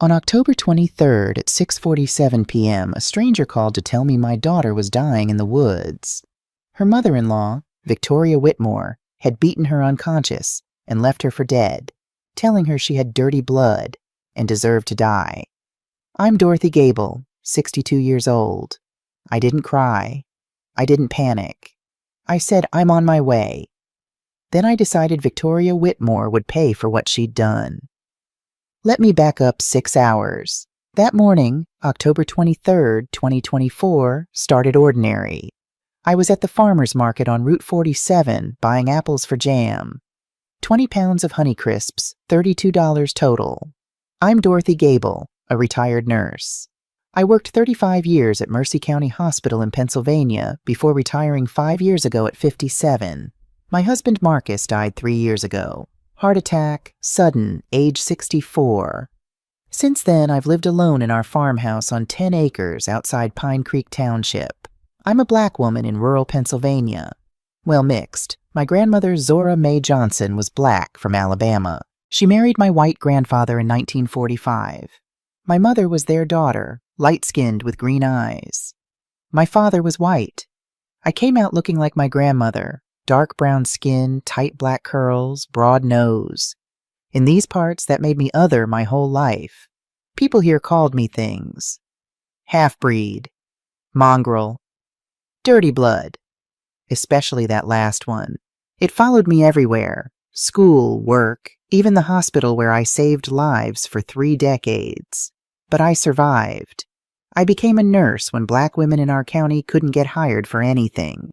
On October 23rd at 6:47 p.m., a stranger called to tell me my daughter was dying in the woods. Her mother-in-law, Victoria Whitmore, had beaten her unconscious and left her for dead, telling her she had dirty blood and deserved to die. I'm Dorothy Gable, 62 years old. I didn't cry. I didn't panic. I said, I'm on my way. Then I decided Victoria Whitmore would pay for what she'd done. Let me back up 6 hours. That morning, October 23rd, 2024, started ordinary. I was at the farmer's market on Route 47 buying apples for jam. 20 pounds of Honeycrisps, $32 total. I'm Dorothy Gable, a retired nurse. I worked 35 years at Mercy County Hospital in Pennsylvania before retiring 5 years ago at 57. My husband Marcus died 3 years ago. Heart attack, sudden, age 64. Since then, I've lived alone in our farmhouse on 10 acres outside Pine Creek Township. I'm a black woman in rural Pennsylvania. Well, mixed. My grandmother Zora Mae Johnson was black from Alabama. She married my white grandfather in 1945. My mother was their daughter, light-skinned with green eyes. My father was white. I came out looking like my grandmother. Dark brown skin, tight black curls, broad nose. In these parts, that made me other my whole life. People here called me things. Half-breed, mongrel, dirty blood, especially that last one. It followed me everywhere, school, work, even the hospital where I saved lives for 3 decades. But I survived. I became a nurse when black women in our county couldn't get hired for anything.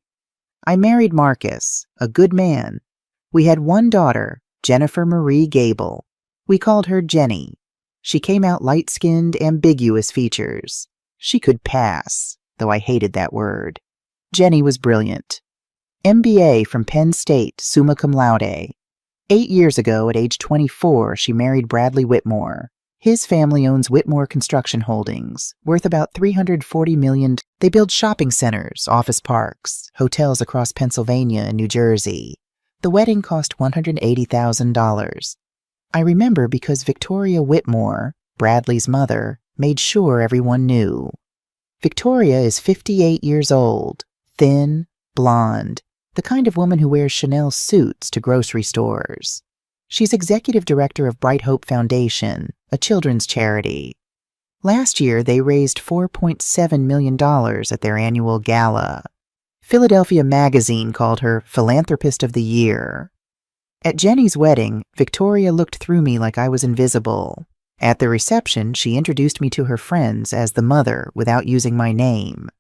I married Marcus, a good man. We had one daughter, Jennifer Marie Gable. We called her Jenny. She came out light-skinned, ambiguous features. She could pass, though I hated that word. Jenny was brilliant. MBA from Penn State, summa cum laude. 8 years ago, at age 24, she married Bradley Whitmore. His family owns Whitmore Construction Holdings, worth about $340 million. They build shopping centers, office parks, hotels across Pennsylvania and New Jersey. The wedding cost $180,000. I remember because Victoria Whitmore, Bradley's mother, made sure everyone knew. Victoria is 58 years old, thin, blonde, the kind of woman who wears Chanel suits to grocery stores. She's executive director of Bright Hope Foundation, a children's charity. Last year, they raised $4.7 million at their annual gala. Philadelphia Magazine called her Philanthropist of the Year. At Jenny's wedding, Victoria looked through me like I was invisible. At the reception, she introduced me to her friends as the mother without using my name.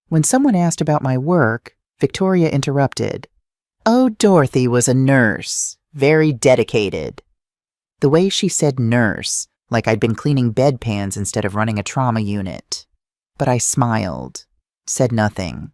When someone asked about my work, Victoria interrupted. Oh, Dorothy was a nurse. Very dedicated. The way she said nurse, like I'd been cleaning bedpans instead of running a trauma unit. But I smiled, said nothing.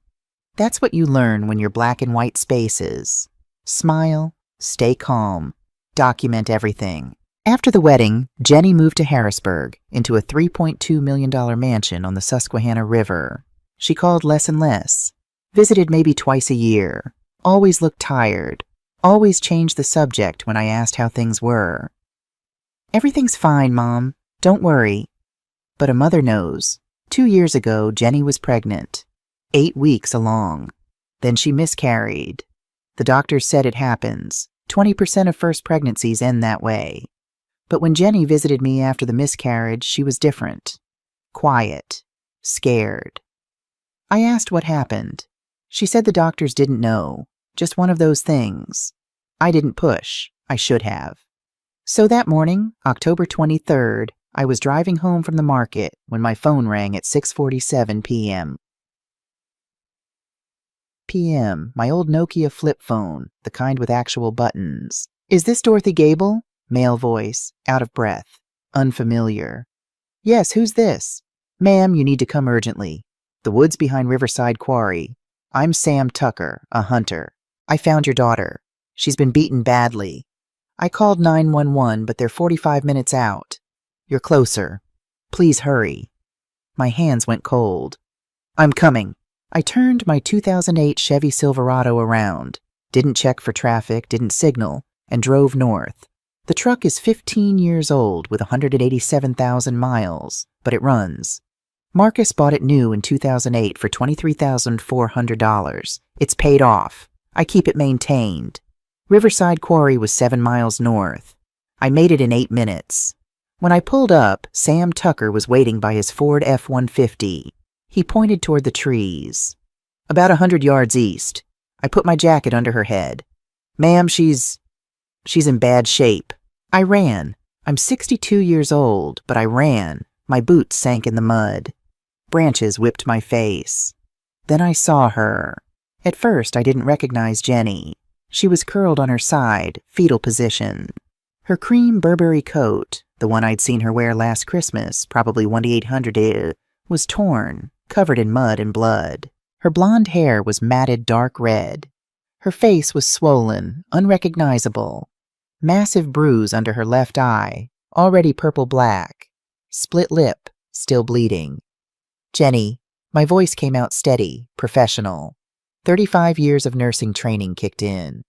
That's what you learn when you're black and white spaces. Smile, stay calm, document everything. After the wedding, Jenny moved to Harrisburg, into a $3.2 million mansion on the Susquehanna River. She called less and less, visited maybe twice a year, always looked tired, always changed the subject when I asked how things were. Everything's fine, Mom. Don't worry. But a mother knows. 2 years ago, Jenny was pregnant. 8 weeks along. Then she miscarried. The doctors said it happens. 20% of first pregnancies end that way. But when Jenny visited me after the miscarriage, she was different. Quiet. Scared. I asked what happened. She said the doctors didn't know. Just one of those things. I didn't push. I should have. So that morning, October 23rd, I was driving home from the market when my phone rang at 6:47 p.m. My old Nokia flip phone, the kind with actual buttons. Is this Dorothy Gable? Male voice, out of breath, unfamiliar. Yes, who's this? Ma'am, you need to come urgently. The woods behind Riverside Quarry. I'm Sam Tucker, a hunter. I found your daughter. She's been beaten badly. I called 911, but they're 45 minutes out. You're closer. Please hurry. My hands went cold. I'm coming. I turned my 2008 Chevy Silverado around, didn't check for traffic, didn't signal, and drove north. The truck is 15 years old with 187,000 miles, but it runs. Marcus bought it new in 2008 for $23,400. It's paid off. I keep it maintained. Riverside Quarry was 7 miles north. I made it in 8 minutes. When I pulled up, Sam Tucker was waiting by his Ford F-150. He pointed toward the trees. About 100 yards east. I put my jacket under her head. Ma'am, she's in bad shape. I ran. I'm 62 years old, but I ran. My boots sank in the mud. Branches whipped my face. Then I saw her. At first, I didn't recognize Jenny. She was curled on her side, fetal position. Her cream Burberry coat, the one I'd seen her wear last Christmas, probably 1-800, was torn, covered in mud and blood. Her blonde hair was matted dark red. Her face was swollen, unrecognizable. Massive bruise under her left eye, already purple-black. Split lip, still bleeding. Jenny, my voice came out steady, professional. 35 years of nursing training kicked in.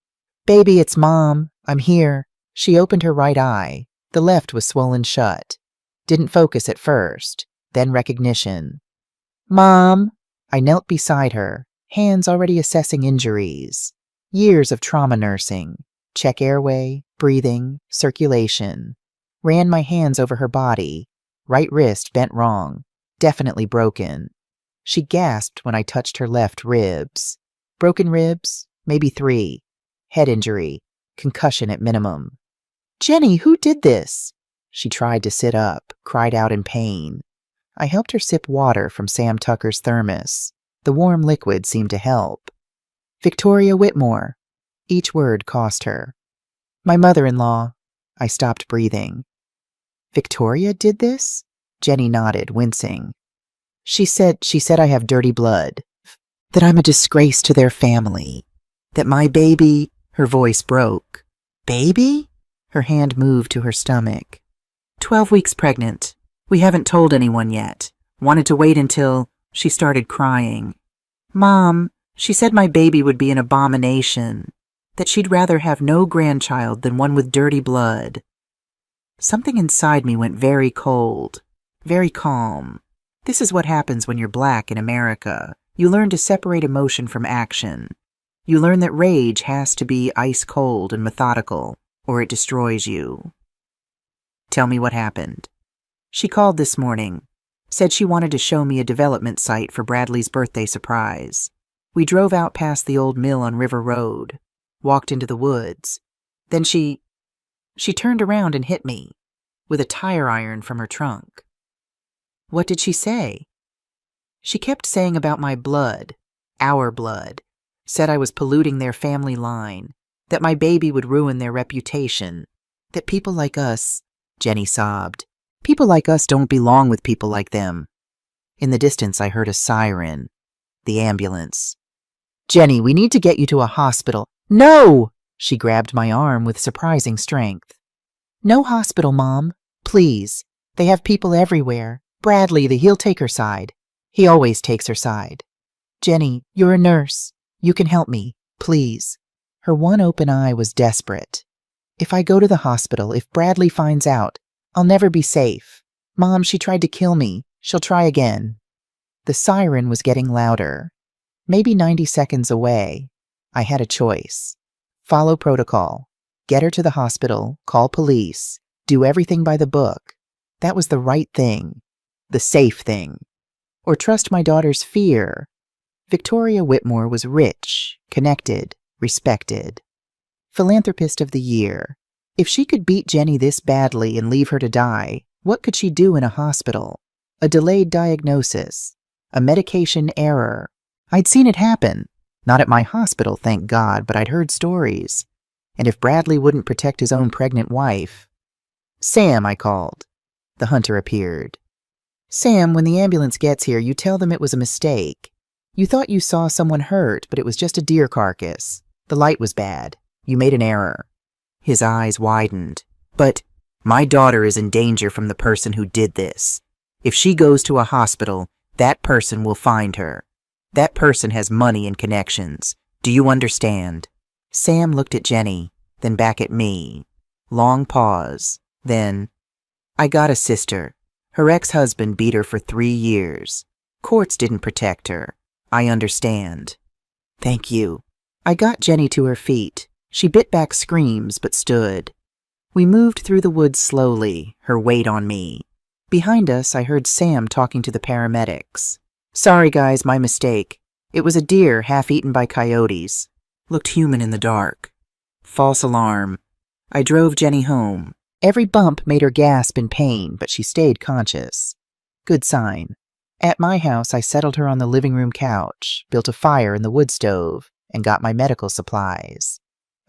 Baby, it's Mom. I'm here. She opened her right eye. The left was swollen shut. Didn't focus at first, then recognition. Mom! I knelt beside her, hands already assessing injuries. Years of trauma nursing. Check airway, breathing, circulation. Ran my hands over her body. Right wrist bent wrong. Definitely broken. She gasped when I touched her left ribs. Broken ribs? Maybe 3. Head injury. Concussion at minimum. Jenny, who did this? She tried to sit up, cried out in pain. I helped her sip water from Sam Tucker's thermos. The warm liquid seemed to help. Victoria Whitmore. Each word cost her. My mother-in-law. I stopped breathing. Victoria did this? Jenny nodded, wincing. She said I have dirty blood. That I'm a disgrace to their family. That my baby... Her voice broke. Baby? Her hand moved to her stomach. 12 weeks pregnant. We haven't told anyone yet. Wanted to wait until... She started crying. Mom, she said my baby would be an abomination. That she'd rather have no grandchild than one with dirty blood. Something inside me went very cold, very calm. This is what happens when you're black in America. You learn to separate emotion from action. You learn that rage has to be ice cold and methodical, or it destroys you. Tell me what happened. She called this morning. Said she wanted to show me a development site for Bradley's birthday surprise. We drove out past the old mill on River Road. Walked into the woods. Then she turned around and hit me, with a tire iron from her trunk. What did she say? She kept saying about my blood, our blood, said I was polluting their family line, that my baby would ruin their reputation, that people like us, Jenny sobbed, people like us don't belong with people like them. In the distance I heard a siren, the ambulance. Jenny, we need to get you to a hospital. No! She grabbed my arm with surprising strength. No hospital, Mom. Please. They have people everywhere. Bradley, he'll take her side. He always takes her side. Jenny, you're a nurse. You can help me. Please. Her one open eye was desperate. If I go to the hospital, if Bradley finds out, I'll never be safe. Mom, she tried to kill me. She'll try again. The siren was getting louder. Maybe 90 seconds away. I had a choice. Follow protocol. Get her to the hospital, call police, do everything by the book. That was the right thing. The safe thing. Or trust my daughter's fear. Victoria Whitmore was rich, connected, respected. Philanthropist of the year. If she could beat Jenny this badly and leave her to die, what could she do in a hospital? A delayed diagnosis. A medication error. I'd seen it happen. Not at my hospital, thank God, but I'd heard stories. And if Bradley wouldn't protect his own pregnant wife... Sam, I called. The hunter appeared. Sam, when the ambulance gets here, you tell them it was a mistake. You thought you saw someone hurt, but it was just a deer carcass. The light was bad. You made an error. His eyes widened. But my daughter is in danger from the person who did this. If she goes to a hospital, that person will find her. That person has money and connections. Do you understand? Sam looked at Jenny, then back at me. Long pause. Then, I got a sister. Her ex-husband beat her for 3 years. Courts didn't protect her. I understand. Thank you. I got Jenny to her feet. She bit back screams but stood. We moved through the woods slowly, her weight on me. Behind us, I heard Sam talking to the paramedics. Sorry guys, my mistake. It was a deer half-eaten by coyotes. Looked human in the dark. False alarm. I drove Jenny home. Every bump made her gasp in pain, but she stayed conscious. Good sign. At my house, I settled her on the living room couch, built a fire in the wood stove, and got my medical supplies.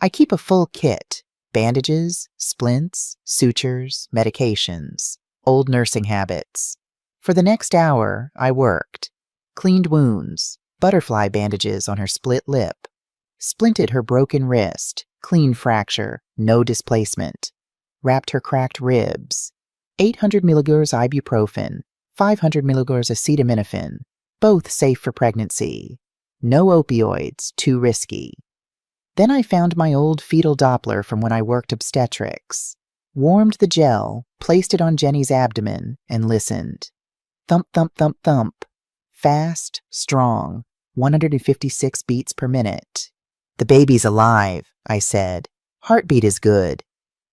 I keep a full kit: bandages, splints, sutures, medications, old nursing habits. For the next hour, I worked. Cleaned wounds, butterfly bandages on her split lip. Splinted her broken wrist, clean fracture, no displacement. Wrapped her cracked ribs. 800 milligauss ibuprofen, 500 milligauss acetaminophen, both safe for pregnancy. No opioids, too risky. Then I found my old fetal Doppler from when I worked obstetrics. Warmed the gel, placed it on Jenny's abdomen, and listened. Thump, thump, thump, thump. Fast, strong, 156 beats per minute. The baby's alive, I said. Heartbeat is good.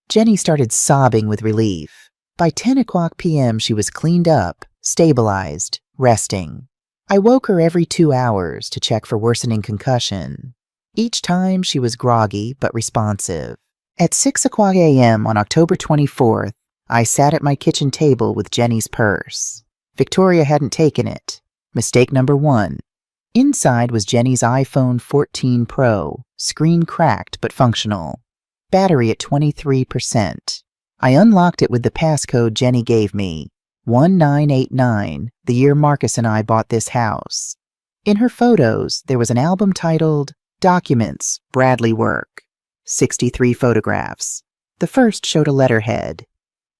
Jenny started sobbing with relief. By 10 o'clock p.m. she was cleaned up, stabilized, resting. I woke her every 2 hours to check for worsening concussion. Each time she was groggy but responsive. At 6 o'clock a.m. on October 24th, I sat at my kitchen table with Jenny's purse. Victoria hadn't taken it. Mistake number 1. Inside was Jenny's iPhone 14 Pro, screen cracked but functional. Battery at 23%. I unlocked it with the passcode Jenny gave me, 1989, the year Marcus and I bought this house. In her photos, there was an album titled Documents, Bradley Work. 63 photographs. The first showed a letterhead.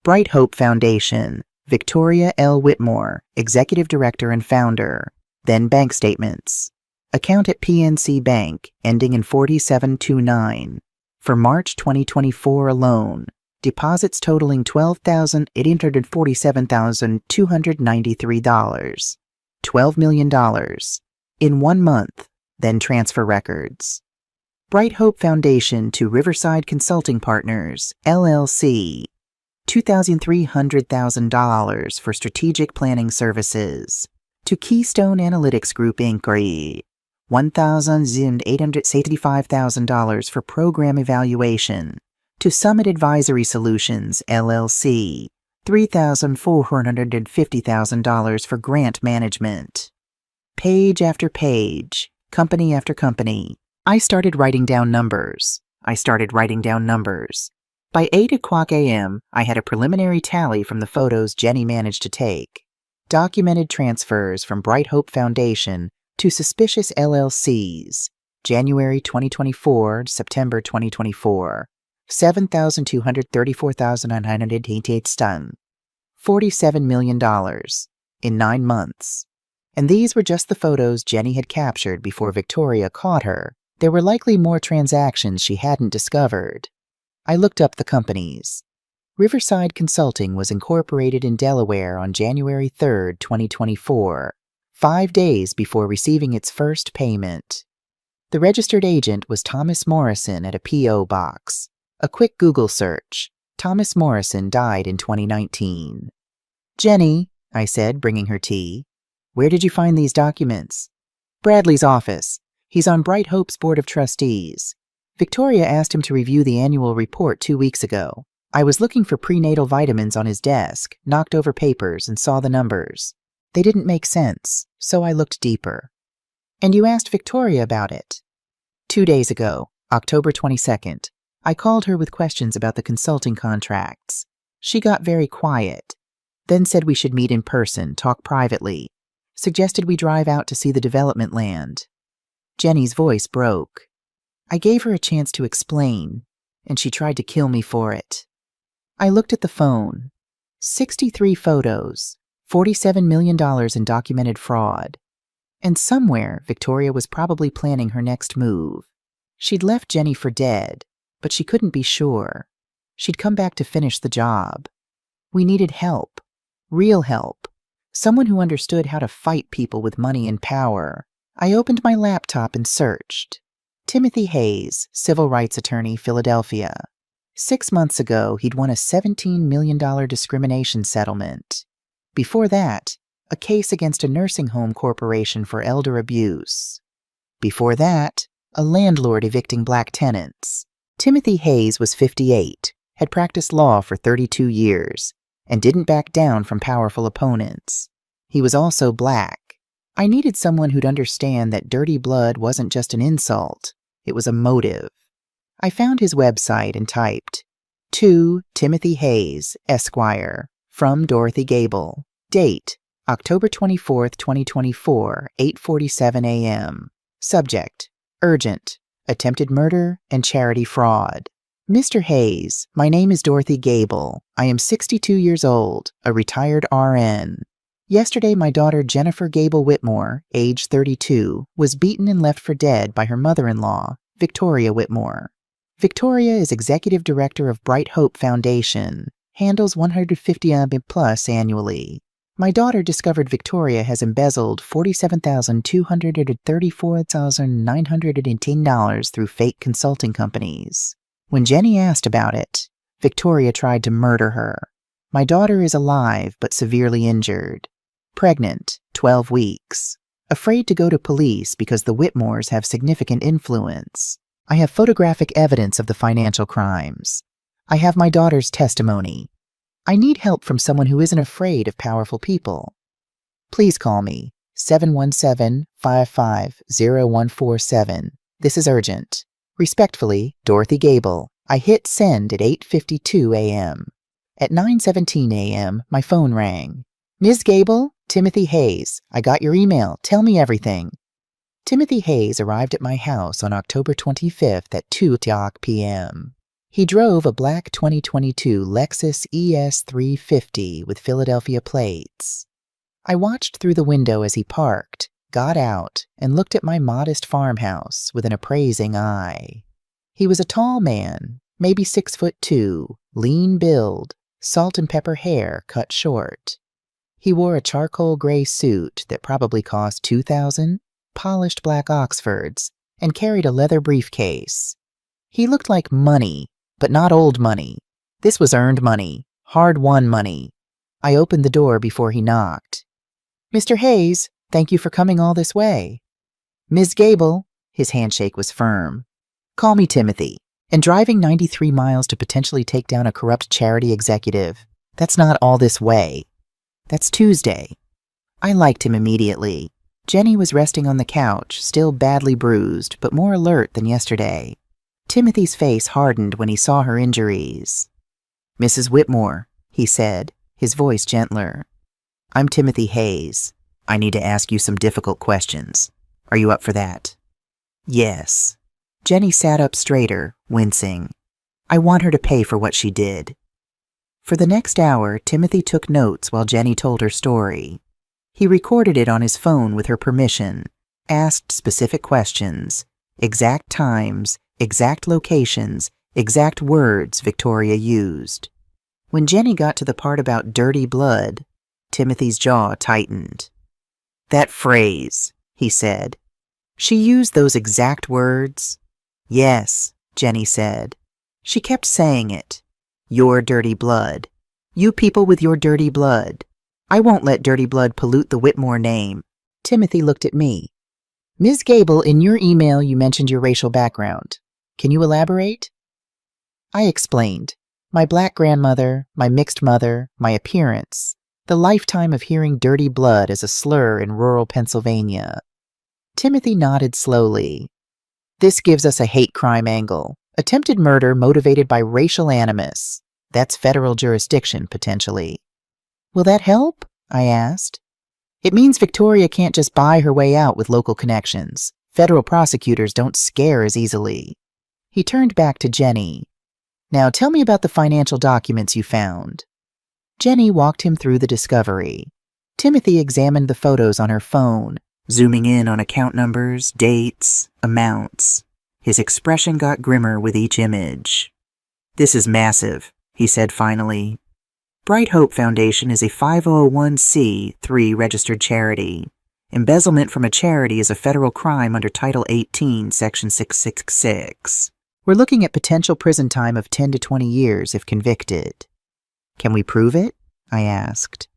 Bright Hope Foundation, Victoria L. Whitmore, Executive Director and Founder. Then bank statements. Account at PNC Bank, ending in 4729. For March 2024 alone, deposits totaling $12,847,293. $12 million. In 1 month, then transfer records. Bright Hope Foundation to Riverside Consulting Partners, LLC. $2,300,000 for strategic planning services. To Keystone Analytics Group, Inc. $1,875,000 for program evaluation. To Summit Advisory Solutions, LLC. $3,450,000 for grant management. Page after page, company after company. I started writing down numbers. By 8 o'clock a.m., I had a preliminary tally from the photos Jenny managed to take. Documented transfers from Bright Hope Foundation to suspicious LLCs, January 2024 to September 2024, $7,234,988, $47 million in 9 months. And these were just the photos Jenny had captured before Victoria caught her. There were likely more transactions she hadn't discovered. I looked up the companies. Riverside Consulting was incorporated in Delaware on January 3, 2024, 5 days before receiving its first payment. The registered agent was Thomas Morrison at a P.O. box. A quick Google search. Thomas Morrison died in 2019. Jenny, I said, bringing her tea, where did you find these documents? Bradley's office. He's on Bright Hope's Board of Trustees. Victoria asked him to review the annual report 2 weeks ago. I was looking for prenatal vitamins on his desk, knocked over papers, and saw the numbers. They didn't make sense, so I looked deeper. And you asked Victoria about it? 2 days ago, October 22nd. I called her with questions about the consulting contracts. She got very quiet, then said we should meet in person, talk privately. Suggested we drive out to see the development land. Jenny's voice broke. I gave her a chance to explain, and she tried to kill me for it. I looked at the phone. 63 photos, $47 million in documented fraud. And somewhere, Victoria was probably planning her next move. She'd left Jenny for dead, but she couldn't be sure. She'd come back to finish the job. We needed help. Real help. Someone who understood how to fight people with money and power. I opened my laptop and searched. Timothy Hayes, civil rights attorney, Philadelphia. 6 months ago, he'd won a $17 million discrimination settlement. Before that, a case against a nursing home corporation for elder abuse. Before that, a landlord evicting black tenants. Timothy Hayes was 58, had practiced law for 32 years, and didn't back down from powerful opponents. He was also black. I needed someone who'd understand that dirty blood wasn't just an insult, it was a motive. I found his website and typed, "To Timothy Hayes, Esquire, from Dorothy Gable. Date, October 24th, 2024, 8:47 a.m. Subject, urgent, attempted murder and charity fraud. Mr. Hayes, my name is Dorothy Gable. I am 62 years old, a retired RN. Yesterday, my daughter Jennifer Gable Whitmore, age 32, was beaten and left for dead by her mother-in-law, Victoria Whitmore. Victoria is executive director of Bright Hope Foundation, handles 150 plus annually. My daughter discovered Victoria has embezzled $47,234,918 through fake consulting companies. When Jenny asked about it, Victoria tried to murder her. My daughter is alive but severely injured. Pregnant, 12 weeks. Afraid to go to police because the Whitmores have significant influence. I have photographic evidence of the financial crimes. I have my daughter's testimony. I need help from someone who isn't afraid of powerful people. Please call me, 717-550-147. This is urgent. Respectfully, Dorothy Gable. I hit send at 8:52 a.m. At 9:17 a.m., my phone rang. Ms. Gable, Timothy Hayes. I got your email. Tell me everything. Timothy Hayes arrived at my house on October 25th at 2 p.m. He drove a black 2022 Lexus ES350 with Philadelphia plates. I watched through the window as he parked, got out, and looked at my modest farmhouse with an appraising eye. He was a tall man, maybe 6'2", lean build, salt and pepper hair cut short. He wore a charcoal gray suit that probably cost $2,000, polished black Oxfords, and carried a leather briefcase. He looked like money, but not old money. This was earned money, hard-won money. I opened the door before he knocked. Mr. Hayes, thank you for coming all this way. Ms. Gable, his handshake was firm. Call me Timothy. And driving 93 miles to potentially take down a corrupt charity executive, that's not all this way. That's Tuesday. I liked him immediately. Jenny was resting on the couch, still badly bruised, but more alert than yesterday. Timothy's face hardened when he saw her injuries. Mrs. Whitmore, he said, his voice gentler. I'm Timothy Hayes. I need to ask you some difficult questions. Are you up for that? Yes. Jenny sat up straighter, wincing. I want her to pay for what she did. For the next hour, Timothy took notes while Jenny told her story. He recorded it on his phone with her permission, asked specific questions, exact times, exact locations, exact words Victoria used. When Jenny got to the part about dirty blood, Timothy's jaw tightened. That phrase, he said. She used those exact words? Yes, Jenny said. She kept saying it. Your dirty blood. You people with your dirty blood. I won't let dirty blood pollute the Whitmore name. Timothy looked at me. Ms. Gable, in your email you mentioned your racial background. Can you elaborate? I explained. My black grandmother, my mixed mother, my appearance. The lifetime of hearing dirty blood as a slur in rural Pennsylvania. Timothy nodded slowly. This gives us a hate crime angle. Attempted murder motivated by racial animus. That's federal jurisdiction, potentially. Will that help? I asked. It means Victoria can't just buy her way out with local connections. Federal prosecutors don't scare as easily. He turned back to Jenny. Now tell me about the financial documents you found. Jenny walked him through the discovery. Timothy examined the photos on her phone, zooming in on account numbers, dates, amounts. His expression got grimmer with each image. This is massive, he said finally. Bright Hope Foundation is a 501c3 registered charity. Embezzlement from a charity is a federal crime under Title 18, Section 666. We're looking at potential prison time of 10 to 20 years if convicted. Can we prove it? I asked.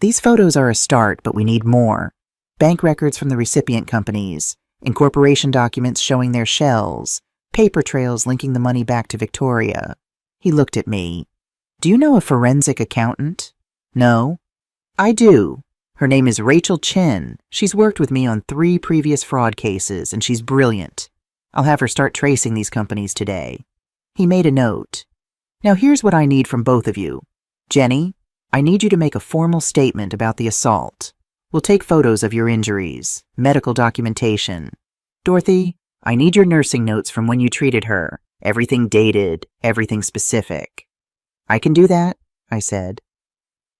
These photos are a start, but we need more. Bank records from the recipient companies, incorporation documents showing their shells, paper trails linking the money back to Victoria. He looked at me. Do you know a forensic accountant? No. I do. Her name is Rachel Chen. She's worked with me on 3 previous fraud cases, and she's brilliant. I'll have her start tracing these companies today. He made a note. Now here's what I need from both of you. Jenny, I need you to make a formal statement about the assault. We'll take photos of your injuries, medical documentation. Dorothy, I need your nursing notes from when you treated her. Everything dated, everything specific. I can do that, I said.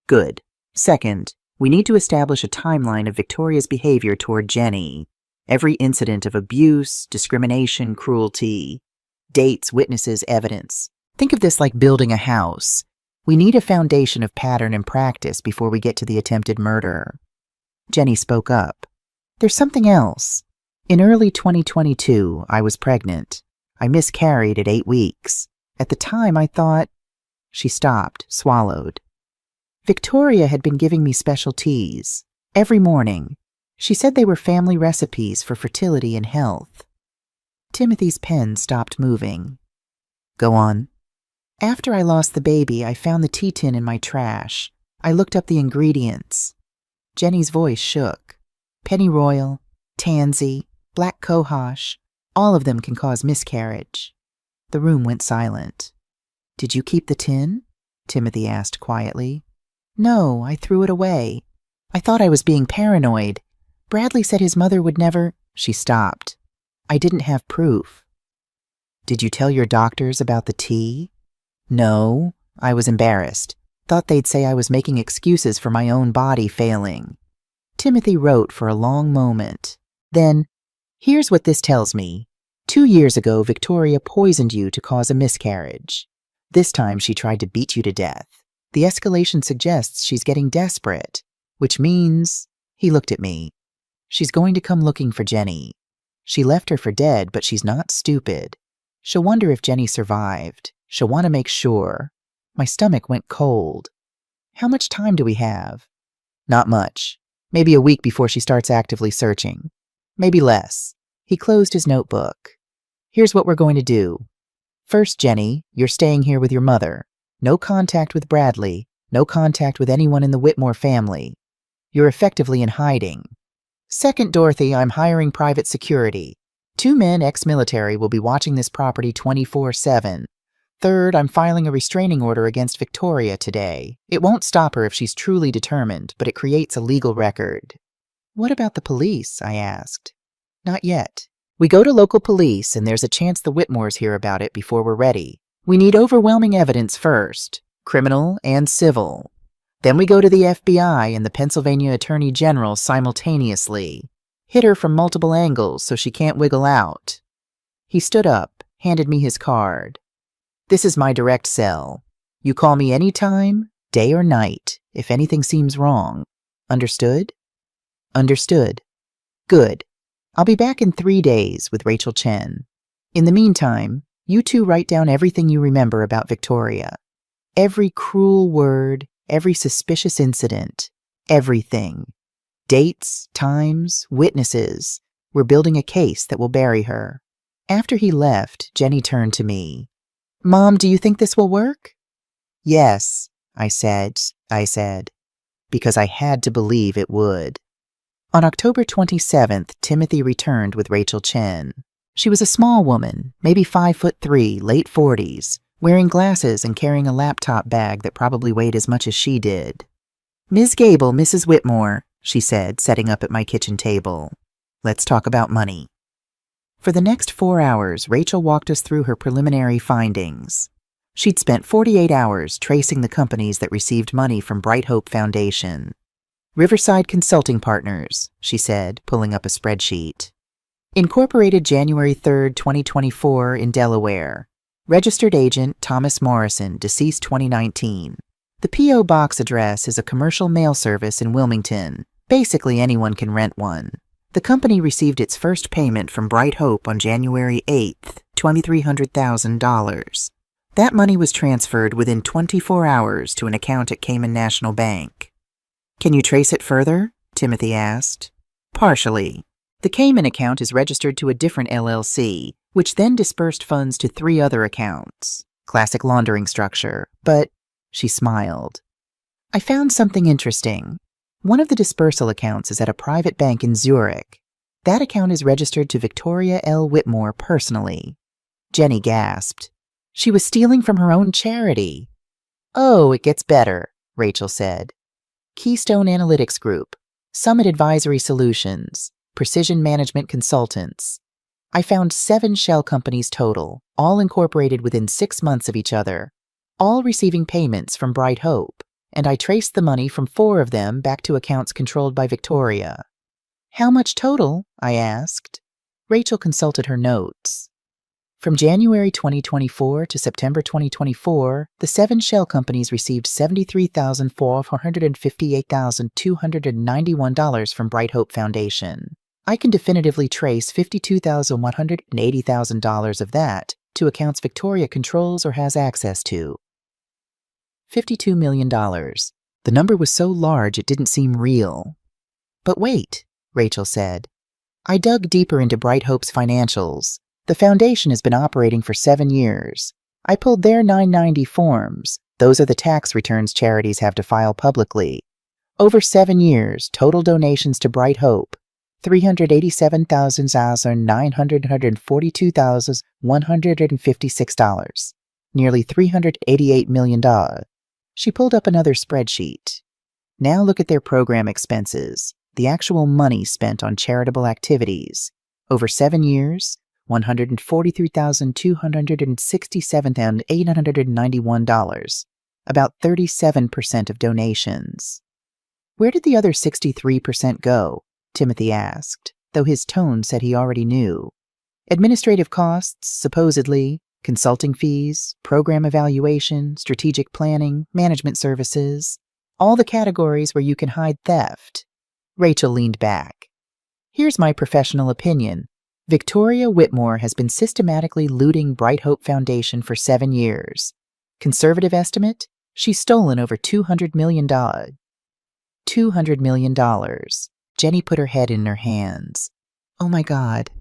Good. Second, we need to establish a timeline of Victoria's behavior toward Jenny. Every incident of abuse, discrimination, cruelty. Dates, witnesses, evidence. Think of this like building a house. We need a foundation of pattern and practice before we get to the attempted murder. Jenny spoke up. There's something else. In early 2022, I was pregnant. I miscarried at 8 weeks. At the time, I thought... She stopped, swallowed. Victoria had been giving me special teas. Every morning. She said they were family recipes for fertility and health. Timothy's pen stopped moving. Go on. After I lost the baby, I found the tea tin in my trash. I looked up the ingredients. Jenny's voice shook. Pennyroyal, tansy, black cohosh, all of them can cause miscarriage. The room went silent. Did you keep the tin? Timothy asked quietly. No, I threw it away. I thought I was being paranoid. Bradley said his mother would never... She stopped. I didn't have proof. Did you tell your doctors about the tea? No, I was embarrassed. Thought they'd say I was making excuses for my own body failing. Timothy wrote for a long moment. Then, here's what this tells me. 2 years ago, Victoria poisoned you to cause a miscarriage. This time she tried to beat you to death. The escalation suggests she's getting desperate, which means... He looked at me. She's going to come looking for Jenny. She left her for dead, but she's not stupid. She'll wonder if Jenny survived. She'll want to make sure. My stomach went cold. How much time do we have? Not much. Maybe a week before she starts actively searching. Maybe less. He closed his notebook. Here's what we're going to do. First, Jenny, you're staying here with your mother. No contact with Bradley. No contact with anyone in the Whitmore family. You're effectively in hiding. Second, Dorothy, I'm hiring private security. 2 men ex-military will be watching this property 24/7. Third, I'm filing a restraining order against Victoria today. It won't stop her if she's truly determined, but it creates a legal record. What about the police? I asked. Not yet. We go to local police, and there's a chance the Whitmores hear about it before we're ready. We need overwhelming evidence first, criminal and civil. Then we go to the FBI and the Pennsylvania Attorney General simultaneously. Hit her from multiple angles so she can't wiggle out. He stood up, handed me his card. This is my direct cell. You call me anytime, day or night, if anything seems wrong. Understood? Understood. Good. I'll be back in 3 days with Rachel Chen. In the meantime, you two write down everything you remember about Victoria. Every cruel word, every suspicious incident, everything. Dates, times, witnesses. We're building a case that will bury her. After he left, Jenny turned to me. Mom, do you think this will work? Yes, I said, because I had to believe it would. On October 27th, Timothy returned with Rachel Chen. She was a small woman, maybe 5'3", late 40s, wearing glasses and carrying a laptop bag that probably weighed as much as she did. Ms. Gable, Mrs. Whitmore, she said, setting up at my kitchen table. Let's talk about money. For the next 4 hours, Rachel walked us through her preliminary findings. She'd spent 48 hours tracing the companies that received money from Bright Hope Foundation. Riverside Consulting Partners, she said, pulling up a spreadsheet. Incorporated January 3, 2024 in Delaware. Registered agent Thomas Morrison, deceased 2019. The P.O. Box address is a commercial mail service in Wilmington. Basically, anyone can rent one. The company received its first payment from Bright Hope on January 8th, $23,000. That money was transferred within 24 hours to an account at Cayman National Bank. Can you trace it further? Timothy asked. Partially. The Cayman account is registered to a different LLC, which then dispersed funds to 3 other accounts. Classic laundering structure. But she smiled. I found something interesting. One of the dispersal accounts is at a private bank in Zurich. That account is registered to Victoria L. Whitmore personally. Jenny gasped. She was stealing from her own charity. Oh, it gets better, Rachel said. Keystone Analytics Group, Summit Advisory Solutions, Precision Management Consultants. I found 7 shell companies total, all incorporated within 6 months of each other, all receiving payments from Bright Hope, and I traced the money from 4 of them back to accounts controlled by Victoria. How much total? I asked. Rachel consulted her notes. From January 2024 to September 2024, the 7 shell companies received $73,458,291 from Bright Hope Foundation. I can definitively trace $52,180,000 of that to accounts Victoria controls or has access to. $52 million. The number was so large it didn't seem real. But wait, Rachel said. I dug deeper into Bright Hope's financials. The foundation has been operating for 7 years. I pulled their 990 forms. Those are the tax returns charities have to file publicly. Over 7 years, total donations to Bright Hope, $387,942,156. Nearly $388 million. She pulled up another spreadsheet. Now look at their program expenses, the actual money spent on charitable activities. Over 7 years, $143,267,891, about 37% of donations. Where did the other 63% go? Timothy asked, though his tone said he already knew. Administrative costs, supposedly, consulting fees, program evaluation, strategic planning, management services, all the categories where you can hide theft. Rachel leaned back. Here's my professional opinion. Victoria Whitmore has been systematically looting Bright Hope Foundation for 7 years. Conservative estimate? She's stolen over $200 million. $200 million. Jenny put her head in her hands. Oh my God.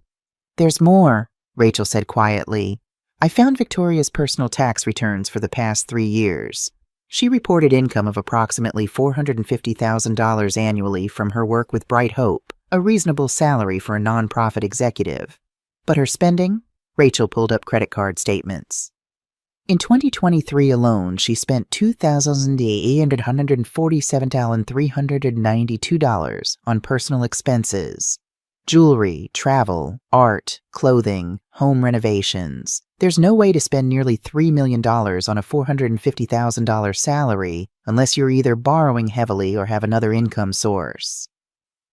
There's more, Rachel said quietly. I found Victoria's personal tax returns for the past 3 years. She reported income of approximately $450,000 annually from her work with Bright Hope, a reasonable salary for a nonprofit executive. But her spending? Rachel pulled up credit card statements. In 2023 alone, she spent $2,847,392 on personal expenses. Jewelry, travel, art, clothing, home renovations. There's no way to spend nearly $3 million on a $450,000 salary unless you're either borrowing heavily or have another income source.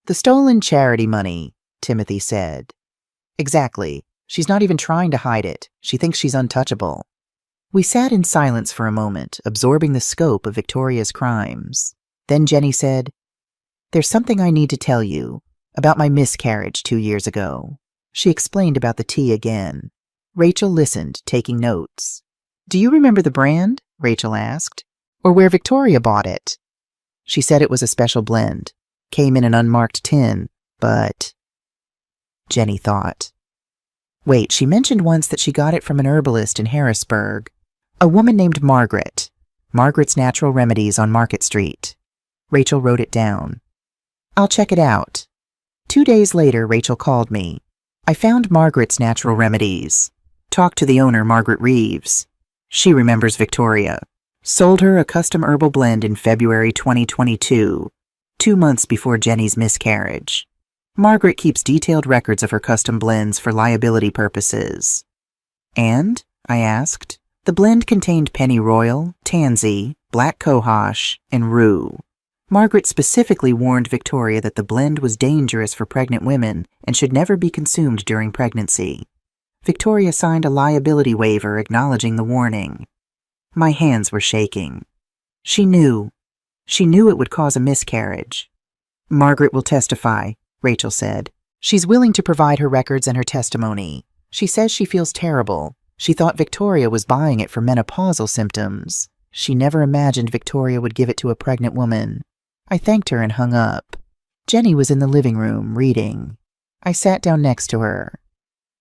The stolen charity money, Timothy said. Exactly. She's not even trying to hide it. She thinks she's untouchable. We sat in silence for a moment, absorbing the scope of Victoria's crimes. Then Jenny said, There's something I need to tell you about my miscarriage 2 years ago. She explained about the tea again. Rachel listened, taking notes. Do you remember the brand? Rachel asked. Or where Victoria bought it? She said it was a special blend. Came in an unmarked tin, but... Jenny thought. Wait, she mentioned once that she got it from an herbalist in Harrisburg. A woman named Margaret. Margaret's Natural Remedies on Market Street. Rachel wrote it down. I'll check it out. 2 days later, Rachel called me. I found Margaret's Natural Remedies. Talked to the owner, Margaret Reeves. She remembers Victoria. Sold her a custom herbal blend in February 2022, 2 months before Jenny's miscarriage. Margaret keeps detailed records of her custom blends for liability purposes. And? I asked. The blend contained pennyroyal, tansy, black cohosh, and rue. Margaret specifically warned Victoria that the blend was dangerous for pregnant women and should never be consumed during pregnancy. Victoria signed a liability waiver acknowledging the warning. My hands were shaking. She knew. She knew it would cause a miscarriage. Margaret will testify, Rachel said. She's willing to provide her records and her testimony. She says she feels terrible. She thought Victoria was buying it for menopausal symptoms. She never imagined Victoria would give it to a pregnant woman. I thanked her and hung up. Jenny was in the living room, reading. I sat down next to her.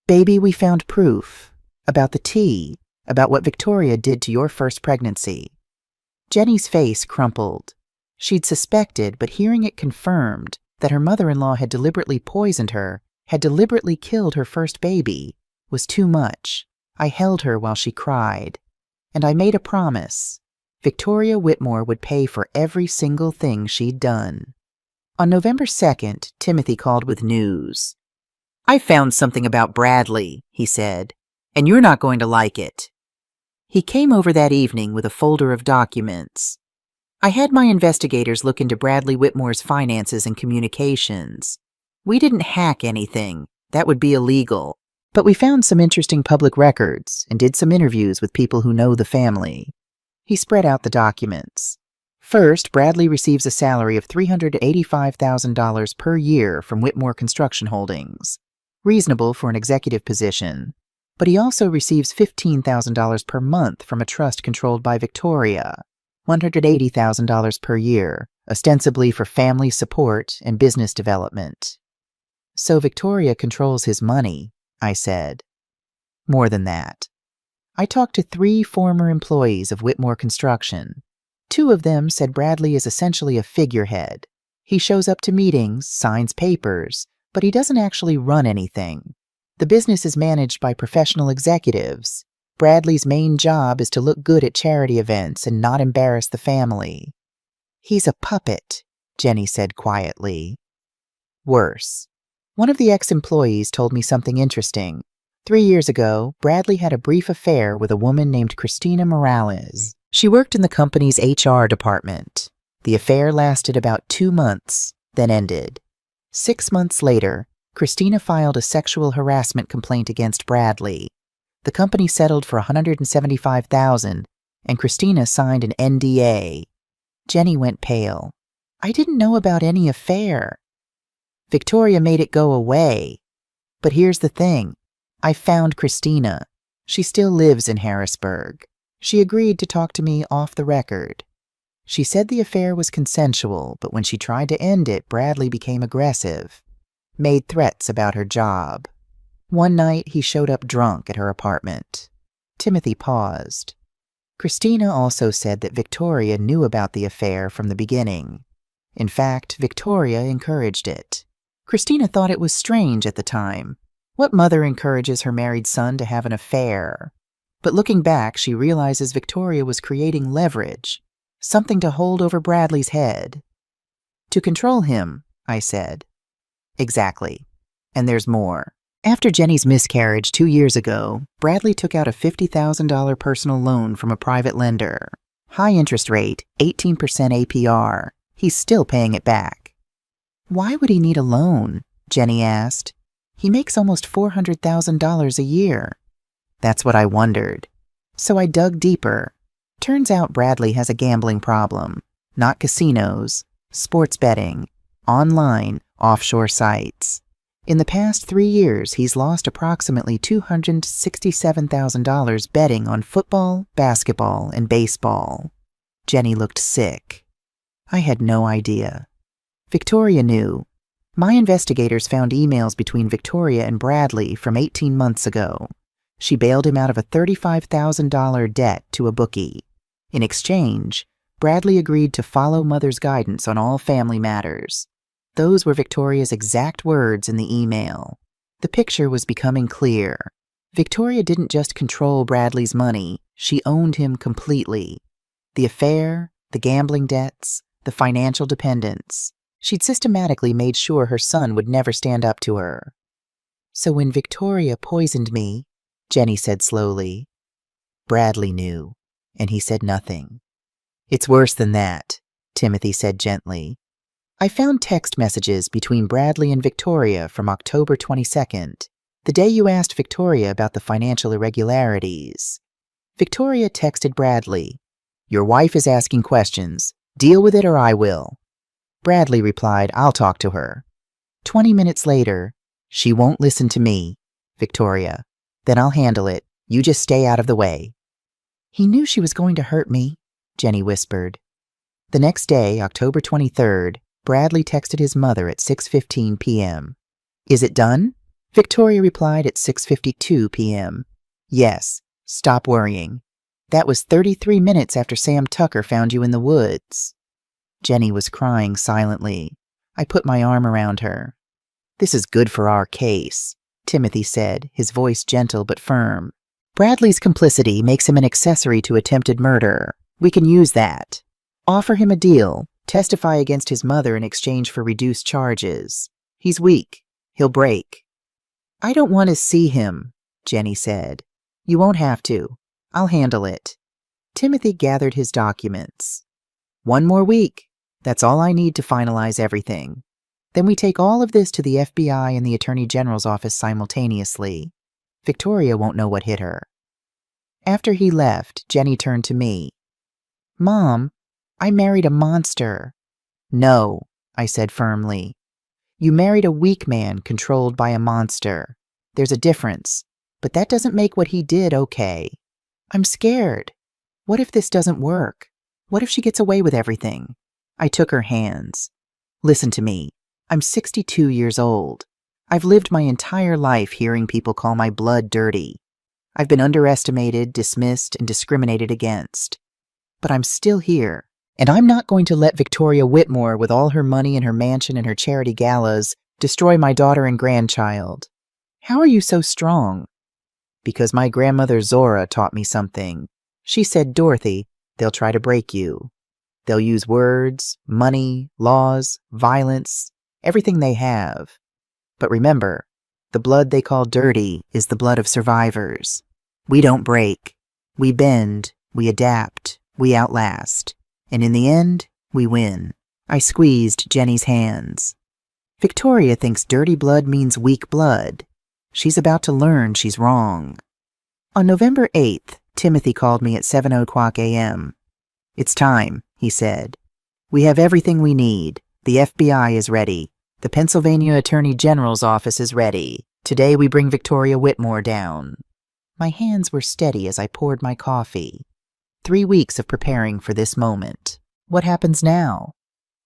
Baby, we found proof. About the tea. About what Victoria did to your first pregnancy. Jenny's face crumpled. She'd suspected, but hearing it confirmed, that her mother-in-law had deliberately poisoned her, had deliberately killed her first baby, was too much. I held her while she cried. And I made a promise. Victoria Whitmore would pay for every single thing she'd done. On November 2nd, Timothy called with news. I found something about Bradley, he said, and you're not going to like it. He came over that evening with a folder of documents. I had my investigators look into Bradley Whitmore's finances and communications. We didn't hack anything. That would be illegal. But we found some interesting public records and did some interviews with people who know the family. He spread out the documents. First, Bradley receives a salary of $385,000 per year from Whitmore Construction Holdings. Reasonable for an executive position. But he also receives $15,000 per month from a trust controlled by Victoria. $180,000 per year, ostensibly for family support and business development. So Victoria controls his money, I said. More than that. I talked to 3 former employees of Whitmore Construction. 2 of them said Bradley is essentially a figurehead. He shows up to meetings, signs papers, but he doesn't actually run anything. The business is managed by professional executives. Bradley's main job is to look good at charity events and not embarrass the family. He's a puppet, Jenny said quietly. Worse. One of the ex-employees told me something interesting. 3 years ago, Bradley had a brief affair with a woman named Christina Morales. She worked in the company's HR department. The affair lasted about 2 months, then ended. 6 months later, Christina filed a sexual harassment complaint against Bradley. The company settled for $175,000, and Christina signed an NDA. Jenny went pale. I didn't know about any affair. Victoria made it go away. But here's the thing. I found Christina. She still lives in Harrisburg. She agreed to talk to me off the record. She said the affair was consensual, but when she tried to end it, Bradley became aggressive. Made threats about her job. One night, he showed up drunk at her apartment. Timothy paused. Christina also said that Victoria knew about the affair from the beginning. In fact, Victoria encouraged it. Christina thought it was strange at the time. What mother encourages her married son to have an affair? But looking back, she realizes Victoria was creating leverage, something to hold over Bradley's head. To control him, I said. Exactly. And there's more. After Jenny's miscarriage 2 years ago, Bradley took out a $50,000 personal loan from a private lender. High interest rate, 18% APR. He's still paying it back. Why would he need a loan? Jenny asked. He makes almost $400,000 a year. That's what I wondered. So I dug deeper. Turns out Bradley has a gambling problem. Not casinos, sports betting, online, offshore sites. In the past 3 years, he's lost approximately $267,000 betting on football, basketball, and baseball. Jenny looked sick. I had no idea. Victoria knew. My investigators found emails between Victoria and Bradley from 18 months ago. She bailed him out of a $35,000 debt to a bookie. In exchange, Bradley agreed to follow Mother's guidance on all family matters. Those were Victoria's exact words in the email. The picture was becoming clear. Victoria didn't just control Bradley's money, she owned him completely. The affair, the gambling debts, the financial dependence. She'd systematically made sure her son would never stand up to her. So when Victoria poisoned me, Jenny said slowly, Bradley knew, and he said nothing. It's worse than that, Timothy said gently. I found text messages between Bradley and Victoria from October 22nd. The day you asked Victoria about the financial irregularities. Victoria texted Bradley, "Your wife is asking questions. Deal with it or I will." Bradley replied, "I'll talk to her." 20 minutes later, "She won't listen to me." Victoria, "Then I'll handle it. You just stay out of the way." "He knew she was going to hurt me," Jenny whispered. The next day, October 23rd, Bradley texted his mother at 6:15 p.m. "Is it done?" Victoria replied at 6:52 p.m. "Yes, stop worrying. That was 33 minutes after Sam Tucker found you in the woods." Jenny was crying silently. I put my arm around her. "This is good for our case," Timothy said, his voice gentle but firm. "Bradley's complicity makes him an accessory to attempted murder. We can use that. Offer him a deal. Testify against his mother in exchange for reduced charges. He's weak. He'll break." "I don't want to see him," Jenny said. "You won't have to. I'll handle it." Timothy gathered his documents. "One more week. That's all I need to finalize everything. Then we take all of this to the FBI and the Attorney General's office simultaneously. Victoria won't know what hit her." After he left, Jenny turned to me. "Mom, I married a monster." "No," I said firmly. "You married a weak man controlled by a monster. There's a difference, but that doesn't make what he did okay. I'm scared. What if this doesn't work? What if she gets away with everything?" I took her hands. "Listen to me. I'm 62 years old. I've lived my entire life hearing people call my blood dirty. I've been underestimated, dismissed, and discriminated against. But I'm still here. And I'm not going to let Victoria Whitmore, with all her money and her mansion and her charity galas, destroy my daughter and grandchild. How are you so strong?" "Because my grandmother Zora taught me something. She said, 'Dorothy, they'll try to break you. They'll use words, money, laws, violence, everything they have. But remember, the blood they call dirty is the blood of survivors. We don't break. We bend, we adapt, we outlast. And in the end, we win." I squeezed Jenny's hands. "Victoria thinks dirty blood means weak blood. She's about to learn she's wrong." On November 8th, Timothy called me at 7:00 a.m. "It's time," he said. "We have everything we need. The FBI is ready. The Pennsylvania Attorney General's office is ready. Today we bring Victoria Whitmore down." My hands were steady as I poured my coffee. 3 weeks of preparing for this moment. What happens now?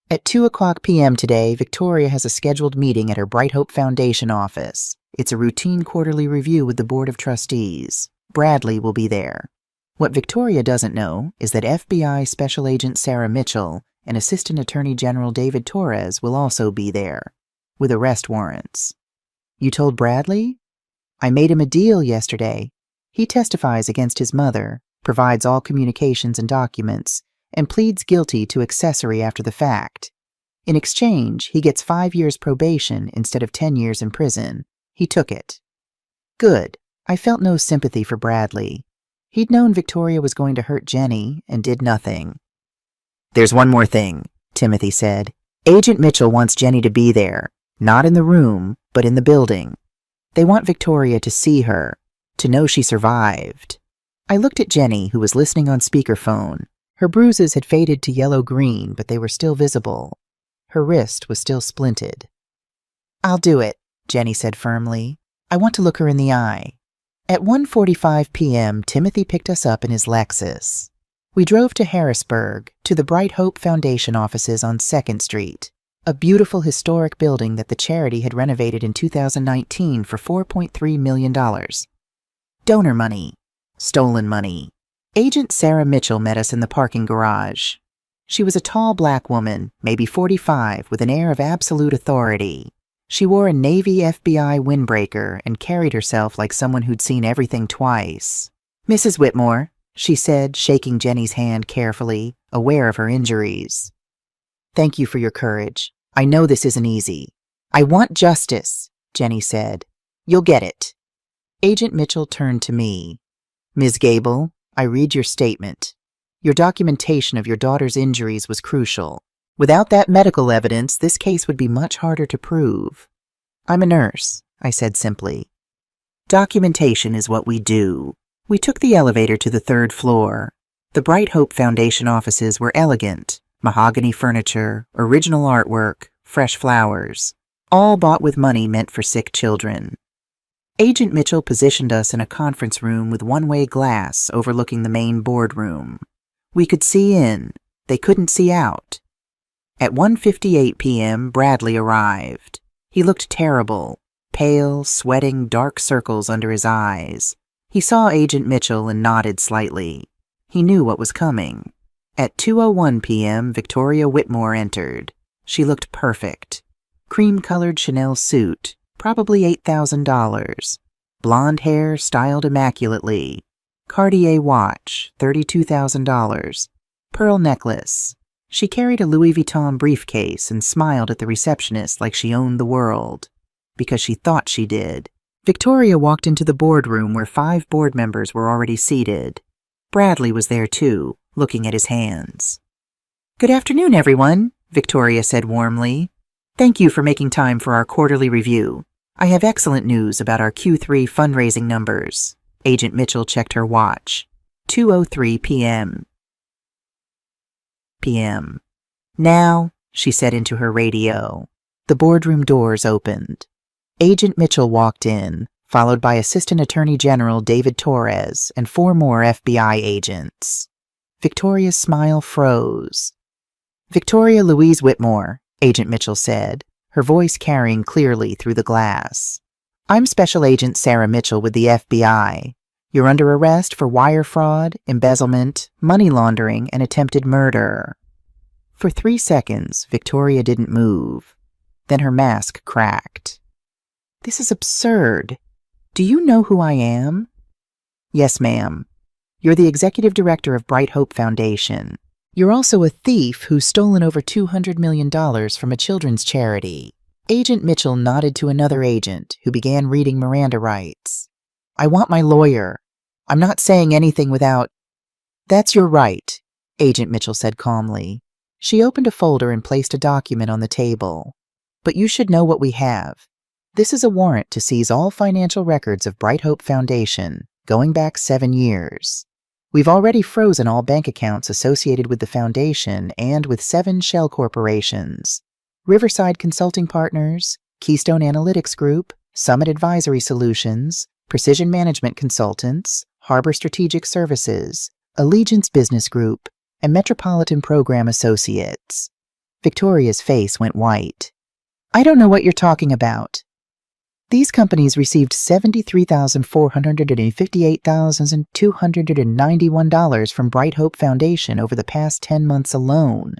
At 2:00 p.m. today, Victoria has a scheduled meeting at her Bright Hope Foundation office. It's a routine quarterly review with the Board of Trustees. Bradley will be there. What Victoria doesn't know is that FBI Special Agent Sarah Mitchell and Assistant Attorney General David Torres will also be there, with arrest warrants. "You told Bradley?" "I made him a deal yesterday. He testifies against his mother, provides all communications and documents, and pleads guilty to accessory after the fact. In exchange, he gets 5 years probation instead of 10 years in prison. He took it." Good. I felt no sympathy for Bradley. He'd known Victoria was going to hurt Jenny and did nothing. "There's one more thing," Timothy said. "Agent Mitchell wants Jenny to be there, not in the room, but in the building. They want Victoria to see her, to know she survived." I looked at Jenny, who was listening on speakerphone. Her bruises had faded to yellow-green, but they were still visible. Her wrist was still splinted. "I'll do it," Jenny said firmly. "I want to look her in the eye." At 1:45 p.m., Timothy picked us up in his Lexus. We drove to Harrisburg, to the Bright Hope Foundation offices on 2nd Street, a beautiful historic building that the charity had renovated in 2019 for $4.3 million. Donor money. Stolen money. Agent Sarah Mitchell met us in the parking garage. She was a tall black woman, maybe 45, with an air of absolute authority. She wore a Navy FBI windbreaker and carried herself like someone who'd seen everything twice. "Mrs. Whitmore," she said, shaking Jenny's hand carefully, aware of her injuries. "Thank you for your courage. I know this isn't easy." "I want justice," Jenny said. "You'll get it." Agent Mitchell turned to me. "Ms. Gable, I read your statement. Your documentation of your daughter's injuries was crucial. Without that medical evidence, this case would be much harder to prove." "I'm a nurse," I said simply. Documentation is what we do. We took the elevator to the 3rd floor. The Bright Hope Foundation offices were elegant. Mahogany furniture, original artwork, fresh flowers, all bought with money meant for sick children. Agent Mitchell positioned us in a conference room with one-way glass overlooking the main boardroom. We could see in, they couldn't see out. At 1:58 p.m., Bradley arrived. He looked terrible, pale, sweating, dark circles under his eyes. He saw Agent Mitchell and nodded slightly. He knew what was coming. At 2:01 p.m., Victoria Whitmore entered. She looked perfect. Cream-colored Chanel suit, probably $8,000. Blonde hair styled immaculately. Cartier watch, $32,000. Pearl necklace. She carried a Louis Vuitton briefcase and smiled at the receptionist like she owned the world. Because she thought she did. Victoria walked into the boardroom where 5 board members were already seated. Bradley was there too, looking at his hands. "Good afternoon, everyone," Victoria said warmly. "Thank you for making time for our quarterly review. I have excellent news about our Q3 fundraising numbers." Agent Mitchell checked her watch. 2:03 p.m. "Now," she said into her radio. The boardroom doors opened. Agent Mitchell walked in, followed by Assistant Attorney General David Torres and 4 more FBI agents. Victoria's smile froze. "Victoria Louise Whitmore," Agent Mitchell said, her voice carrying clearly through the glass. "I'm Special Agent Sarah Mitchell with the FBI. You're under arrest for wire fraud, embezzlement, money laundering, and attempted murder." For 3 seconds, Victoria didn't move. Then her mask cracked. "This is absurd. Do you know who I am?" "Yes, ma'am. You're the executive director of Bright Hope Foundation. You're also a thief who's stolen over $200 million from a children's charity." Agent Mitchell nodded to another agent, who began reading Miranda rights. "I want my lawyer. I'm not saying anything without—" "That's your right," Agent Mitchell said calmly. She opened a folder and placed a document on the table. "But you should know what we have. This is a warrant to seize all financial records of Bright Hope Foundation, going back 7 years. We've already frozen all bank accounts associated with the foundation and with 7 shell corporations: Riverside Consulting Partners, Keystone Analytics Group, Summit Advisory Solutions, Precision Management Consultants, Harbor Strategic Services, Allegiance Business Group, and Metropolitan Program Associates." Victoria's face went white. "I don't know what you're talking about." "These companies received $73,458,291 from Bright Hope Foundation over the past 10 months alone."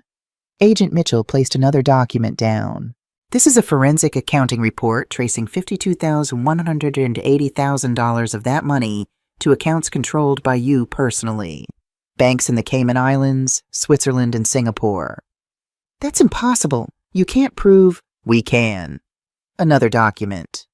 Agent Mitchell placed another document down. "This is a forensic accounting report tracing $52,180,000 of that money to accounts controlled by you personally. Banks in the Cayman Islands, Switzerland, and Singapore." "That's impossible. You can't prove—" "We can." Another document.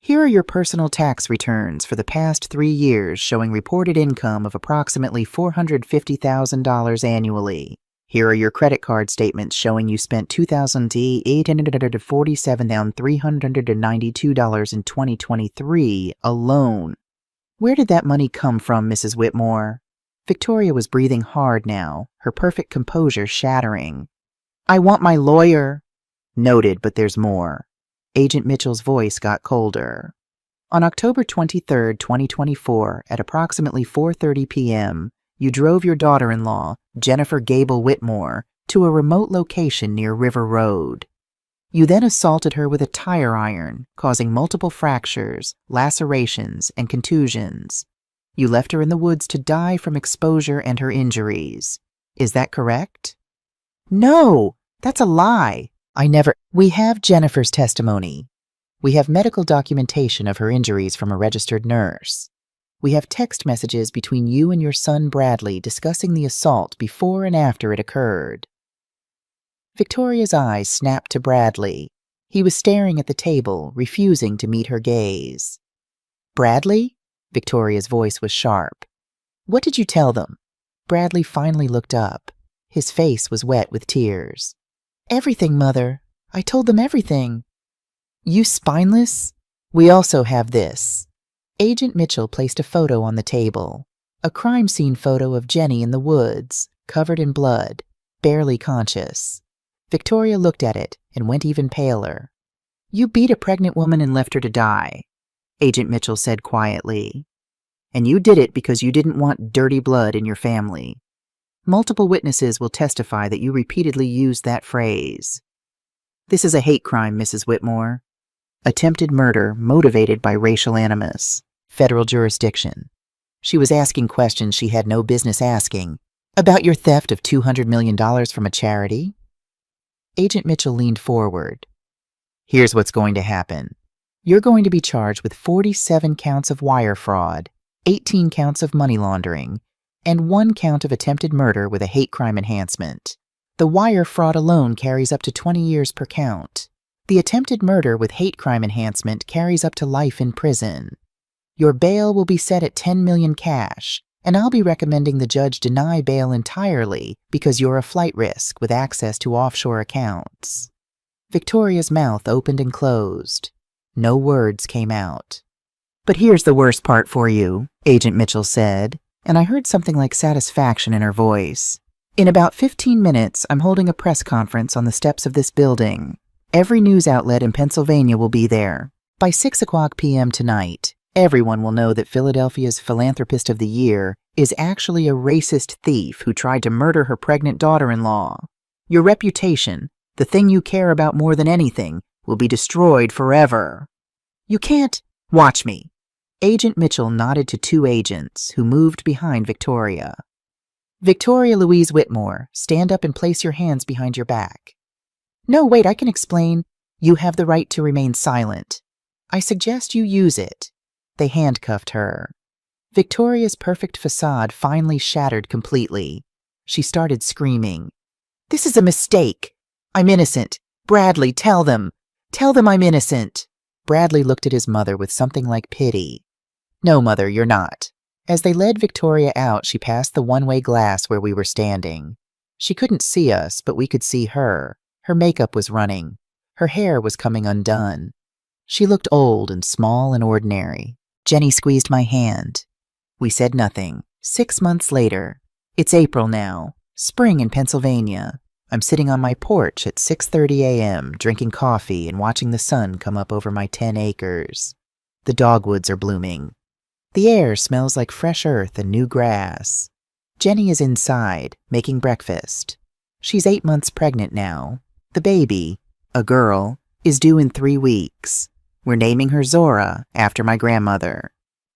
"Here are your personal tax returns for the past 3 years showing reported income of approximately $450,000 annually. Here are your credit card statements showing you spent $2,847,392 in 2023 alone." "Where did that money come from, Mrs. Whitmore?" Victoria was breathing hard now, her perfect composure shattering. "I want my lawyer." "Noted, but there's more." Agent Mitchell's voice got colder. "On October 23, 2024, at approximately 4:30 p.m., you drove your daughter-in-law, Jennifer Gable Whitmore, to a remote location near River Road. You then assaulted her with a tire iron, causing multiple fractures, lacerations, and contusions. You left her in the woods to die from exposure and her injuries. Is that correct?" "No, that's a lie. We have Jennifer's testimony. We have medical documentation of her injuries from a registered nurse. We have text messages between you and your son Bradley discussing the assault before and after it occurred." Victoria's eyes snapped to Bradley. He was staring at the table, refusing to meet her gaze. "Bradley?" Victoria's voice was sharp. "What did you tell them?" Bradley finally looked up. His face was wet with tears. "Everything, Mother. I told them everything." "You spineless? We also have this." Agent Mitchell placed a photo on the table. A crime scene photo of Jenny in the woods, covered in blood, barely conscious. Victoria looked at it and went even paler. "You beat a pregnant woman and left her to die," Agent Mitchell said quietly. "And you did it because you didn't want dirty blood in your family. Multiple witnesses will testify that you repeatedly used that phrase. This is a hate crime, Mrs. Whitmore. Attempted murder motivated by racial animus. Federal jurisdiction." She was asking questions she had no business asking. "About your theft of $200 million from a charity?" Agent Mitchell leaned forward. "Here's what's going to happen. You're going to be charged with 47 counts of wire fraud, 18 counts of money laundering, and 1 count of attempted murder with a hate crime enhancement. The wire fraud alone carries up to 20 years per count. The attempted murder with hate crime enhancement carries up to life in prison. Your bail will be set at $10 million cash, and I'll be recommending the judge deny bail entirely because you're a flight risk with access to offshore accounts." Victoria's mouth opened and closed. No words came out. "But here's the worst part for you," Agent Mitchell said, and I heard something like satisfaction in her voice. "In about 15 minutes, I'm holding a press conference on the steps of this building. Every news outlet in Pennsylvania will be there. By 6:00 p.m. tonight, everyone will know that Philadelphia's Philanthropist of the Year is actually a racist thief who tried to murder her pregnant daughter-in-law. Your reputation, the thing you care about more than anything, will be destroyed forever. You can't— Watch me." Agent Mitchell nodded to 2 agents who moved behind Victoria. "Victoria Louise Whitmore, stand up and place your hands behind your back." "No, wait, I can explain. You have the right to remain silent. I suggest you use it." They handcuffed her. Victoria's perfect facade finally shattered completely. She started screaming. "This is a mistake. I'm innocent. Bradley, tell them. Tell them I'm innocent." Bradley looked at his mother with something like pity. "No, Mother, you're not." As they led Victoria out, she passed the one-way glass where we were standing. She couldn't see us, but we could see her. Her makeup was running. Her hair was coming undone. She looked old and small and ordinary. Jenny squeezed my hand. We said nothing. 6 months later. It's April now. Spring in Pennsylvania. I'm sitting on my porch at 6:30 a.m., drinking coffee and watching the sun come up over my 10 acres. The dogwoods are blooming. The air smells like fresh earth and new grass. Jenny is inside, making breakfast. She's 8 months pregnant now. The baby, a girl, is due in 3 weeks. We're naming her Zora, after my grandmother.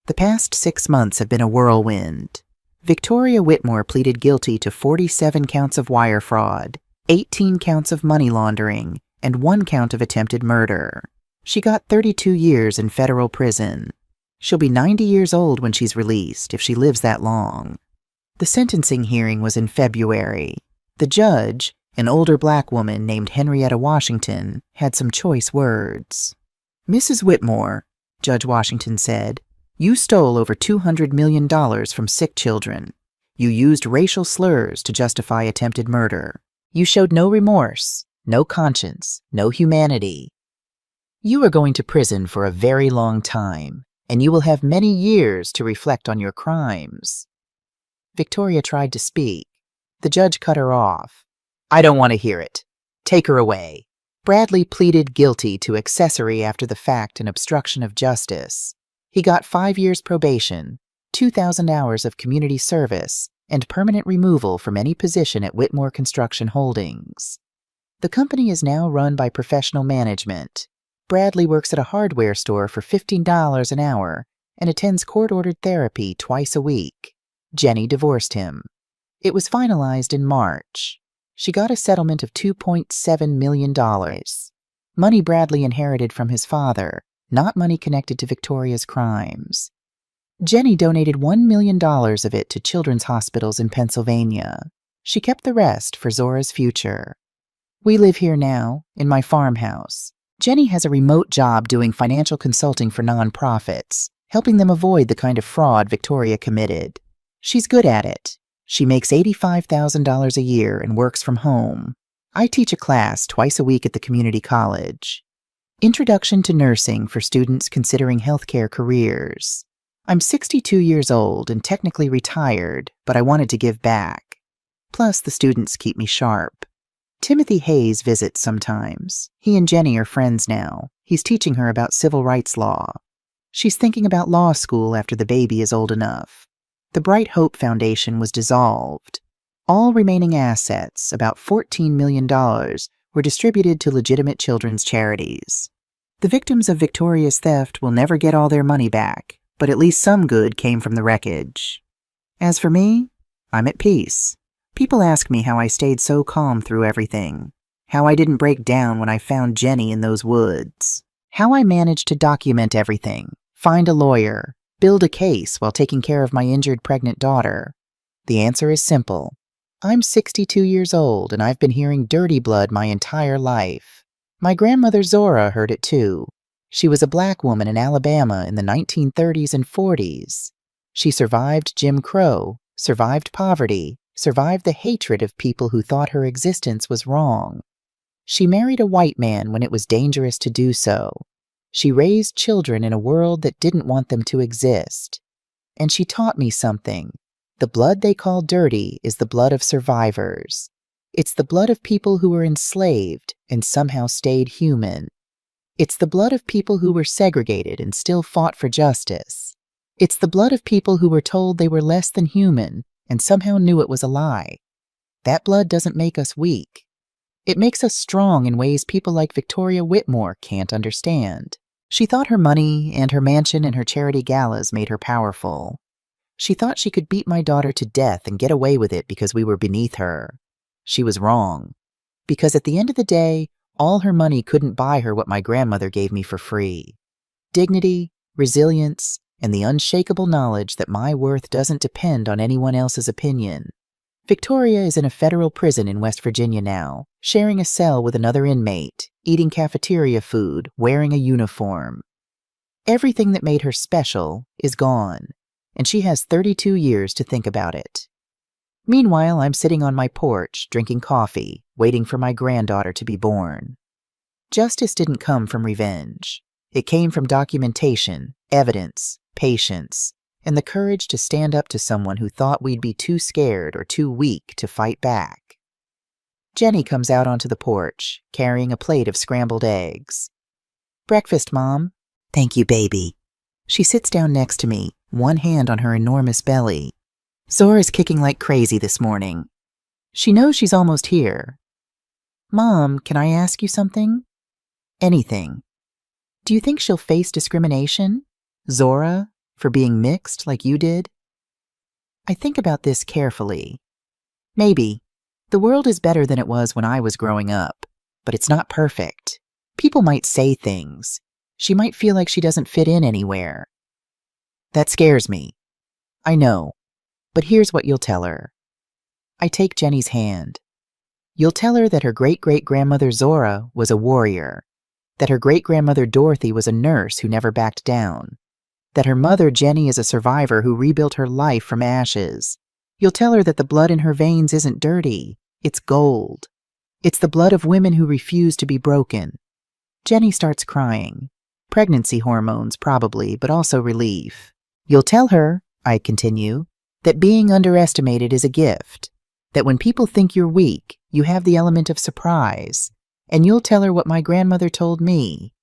The past 6 months have been a whirlwind. Victoria Whitmore pleaded guilty to 47 counts of wire fraud, 18 counts of money laundering, and 1 count of attempted murder. She got 32 years in federal prison. She'll be 90 years old when she's released, if she lives that long. The sentencing hearing was in February. The judge, an older black woman named Henrietta Washington, had some choice words. "Mrs. Whitmore," Judge Washington said, "you stole over $200 million from sick children. You used racial slurs to justify attempted murder. You showed no remorse, no conscience, no humanity. You are going to prison for a very long time, and you will have many years to reflect on your crimes." Victoria tried to speak. The judge cut her off. "I don't want to hear it. Take her away." Bradley pleaded guilty to accessory after the fact and obstruction of justice. He got 5 years probation, 2,000 hours of community service, and permanent removal from any position at Whitmore Construction Holdings. The company is now run by professional management. Bradley works at a hardware store for $15 an hour and attends court-ordered therapy twice a week. Jenny divorced him. It was finalized in March. She got a settlement of $2.7 million. Money Bradley inherited from his father, not money connected to Victoria's crimes. Jenny donated $1 million of it to children's hospitals in Pennsylvania. She kept the rest for Zora's future. We live here now, in my farmhouse. Jenny has a remote job doing financial consulting for nonprofits, helping them avoid the kind of fraud Victoria committed. She's good at it. She makes $85,000 a year and works from home. I teach a class twice a week at the community college. Introduction to Nursing for students considering healthcare careers. I'm 62 years old and technically retired, but I wanted to give back. Plus, the students keep me sharp. Timothy Hayes visits sometimes. He and Jenny are friends now. He's teaching her about civil rights law. She's thinking about law school after the baby is old enough. The Bright Hope Foundation was dissolved. All remaining assets, about $14 million, were distributed to legitimate children's charities. The victims of Victoria's theft will never get all their money back, but at least some good came from the wreckage. As for me, I'm at peace. People ask me how I stayed so calm through everything, how I didn't break down when I found Jenny in those woods, how I managed to document everything, find a lawyer, build a case while taking care of my injured pregnant daughter. The answer is simple. I'm 62 years old and I've been hearing dirty blood my entire life. My grandmother Zora heard it too. She was a black woman in Alabama in the 1930s and 40s. She survived Jim Crow, survived poverty, survived the hatred of people who thought her existence was wrong. She married a white man when it was dangerous to do so. She raised children in a world that didn't want them to exist. And she taught me something. The blood they call dirty is the blood of survivors. It's the blood of people who were enslaved and somehow stayed human. It's the blood of people who were segregated and still fought for justice. It's the blood of people who were told they were less than human and somehow knew it was a lie. That blood doesn't make us weak. It makes us strong in ways people like Victoria Whitmore can't understand. She thought her money and her mansion and her charity galas made her powerful. She thought she could beat my daughter to death and get away with it because we were beneath her. She was wrong. Because at the end of the day, all her money couldn't buy her what my grandmother gave me for free. Dignity, resilience, and the unshakable knowledge that my worth doesn't depend on anyone else's opinion. Victoria is in a federal prison in West Virginia now, sharing a cell with another inmate, eating cafeteria food, wearing a uniform. Everything that made her special is gone, and she has 32 years to think about it. Meanwhile, I'm sitting on my porch, drinking coffee, waiting for my granddaughter to be born. Justice didn't come from revenge. It came from documentation, evidence, patience, and the courage to stand up to someone who thought we'd be too scared or too weak to fight back. Jenny comes out onto the porch, carrying a plate of scrambled eggs. "Breakfast, Mom." "Thank you, baby." She sits down next to me, one hand on her enormous belly. Zora's kicking like crazy this morning. She knows she's almost here. "Mom, can I ask you something?" "Anything." "Do you think she'll face discrimination? Zora, for being mixed like you did?" I think about this carefully. Maybe. The world is better than it was when I was growing up, but it's not perfect. People might say things. She might feel like she doesn't fit in anywhere. That scares me. I know, but here's what you'll tell her. I take Jenny's hand. You'll tell her that her great-great-grandmother Zora was a warrior, that her great-grandmother Dorothy was a nurse who never backed down, that her mother Jenny is a survivor who rebuilt her life from ashes. You'll tell her that the blood in her veins isn't dirty, it's gold. It's the blood of women who refuse to be broken. Jenny starts crying. Pregnancy hormones, probably, but also relief. You'll tell her, I continue, that being underestimated is a gift, that when people think you're weak, you have the element of surprise, and you'll tell her what my grandmother told me.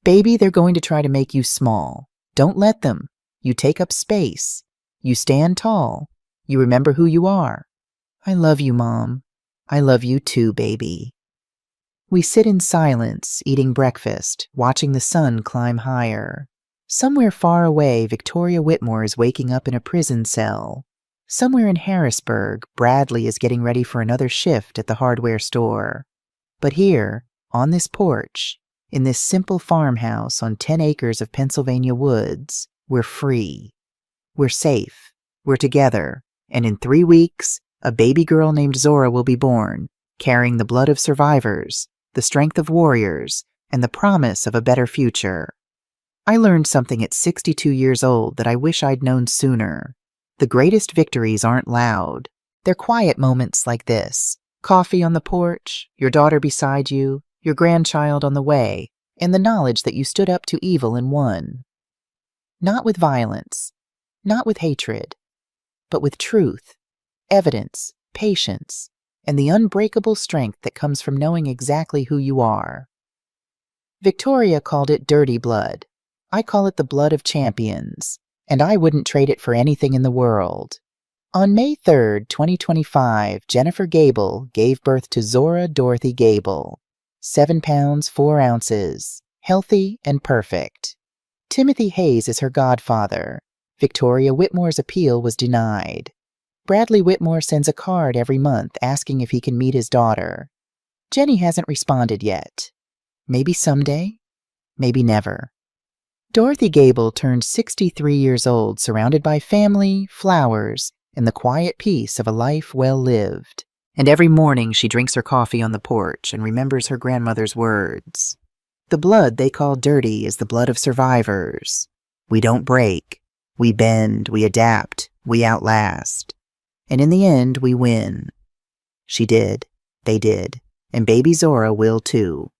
Baby, they're going to try to make you small. Don't let them. You take up space. You stand tall. You remember who you are. I love you, Mom. I love you too, baby. We sit in silence, eating breakfast, watching the sun climb higher. Somewhere far away, Victoria Whitmore is waking up in a prison cell. Somewhere in Harrisburg, Bradley is getting ready for another shift at the hardware store. But here, on this porch, in this simple farmhouse on 10 acres of Pennsylvania woods, we're free. We're safe. We're together. And in 3 weeks, a baby girl named Zora will be born, carrying the blood of survivors, the strength of warriors, and the promise of a better future. I learned something at 62 years old that I wish I'd known sooner. The greatest victories aren't loud. They're quiet moments like this. Coffee on the porch, your daughter beside you, your grandchild on the way, and the knowledge that you stood up to evil and won. Not with violence, not with hatred, but with truth, evidence, patience, and the unbreakable strength that comes from knowing exactly who you are. Victoria called it dirty blood. I call it the blood of champions, and I wouldn't trade it for anything in the world. On May 3rd, 2025, Jennifer Gable gave birth to Zora Dorothy Gable, 7 pounds 4 ounces, healthy and perfect. Timothy Hayes is her godfather. Victoria Whitmore's appeal was denied. Bradley Whitmore sends a card every month asking if he can meet his daughter. Jenny hasn't responded yet. Maybe someday, maybe never. Dorothy Gable turned 63 years old, surrounded by family, flowers, and the quiet peace of a life well lived. And every morning she drinks her coffee on the porch and remembers her grandmother's words. The blood they call dirty is the blood of survivors. We don't break. We bend, we adapt, we outlast. And in the end, we win. She did, they did, and baby Zora will too.